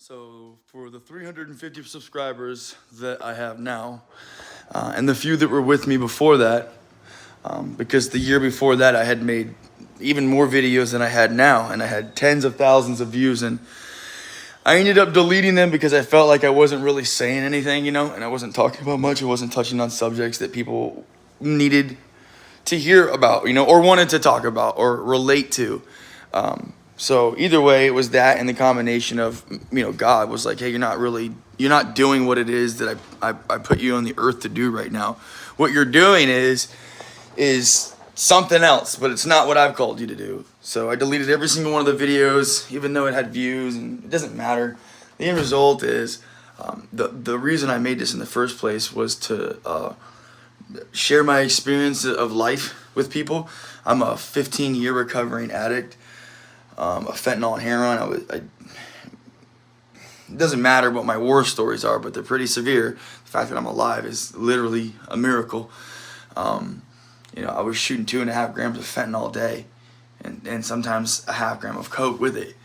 So for the 350 subscribers that I have now, and the few that were with me before that, because the year before that I had made even more videos than I had now, and I had tens of thousands of views, and I ended up deleting them because I felt like I wasn't really saying anything, and I wasn't talking about much. I wasn't touching on subjects that people needed to hear about, or wanted to talk about or relate to. So either way, it was that and the combination of, God was like, hey, you're not doing what it is that I put you on the earth to do right now. What you're doing is something else, but it's not what I've called you to do. So I deleted every single one of the videos, even though it had views, and it doesn't matter. The end result is, the reason I made this in the first place was to share my experience of life with people. I'm a 15-year recovering addict. A fentanyl and heroin. It doesn't matter what my war stories are, but they're pretty severe. The fact that I'm alive is literally a miracle. I was shooting 2.5 grams of fentanyl a day, and sometimes a half gram of coke with it.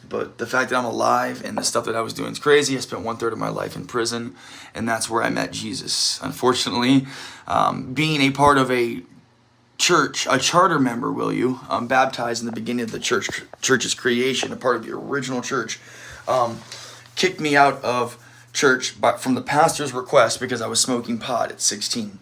But the fact that I'm alive and the stuff that I was doing is crazy. I spent 1/3 of my life in prison, and that's where I met Jesus. Unfortunately, being a part of a church, a charter member, baptized in the beginning of the church's creation, a part of the original church, kicked me out of church from the pastor's request because I was smoking pot at 16.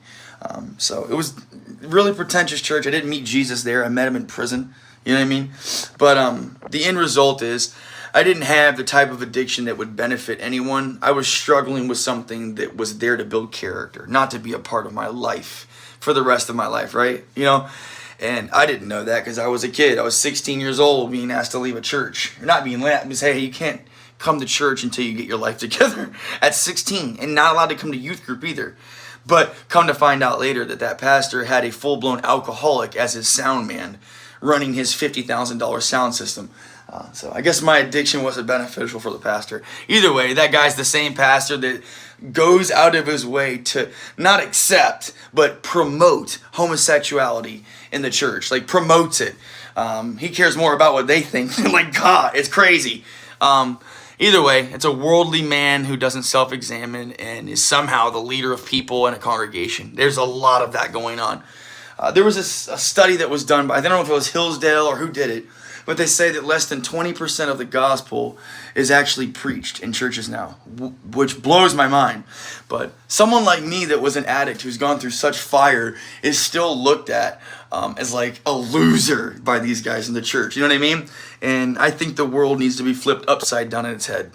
So it was really pretentious church. I didn't meet Jesus there. I met him in prison. You know what I mean? But the end result is I didn't have the type of addiction that would benefit anyone. I was struggling with something that was there to build character, not to be a part of my life for the rest of my life, right? And I didn't know that because I was a kid. I was 16 years old being asked to leave a church. Not being asked, but say, hey, you can't come to church until you get your life together at 16, and not allowed to come to youth group either. But come to find out later that pastor had a full-blown alcoholic as his sound man running his $50,000 sound system. So I guess my addiction wasn't beneficial for the pastor. Either way, that guy's the same pastor that goes out of his way to not accept, but promote homosexuality in the church. Like, promotes it. He cares more about what they think than, God. It's crazy. Either way, it's a worldly man who doesn't self-examine and is somehow the leader of people in a congregation. There's a lot of that going on. There was a study that was done by, I don't know if it was Hillsdale or who did it, but they say that less than 20% of the gospel is actually preached in churches now, which blows my mind. But someone like me that was an addict who's gone through such fire is still looked at as like a loser by these guys in the church. You know what I mean? And I think the world needs to be flipped upside down in its head.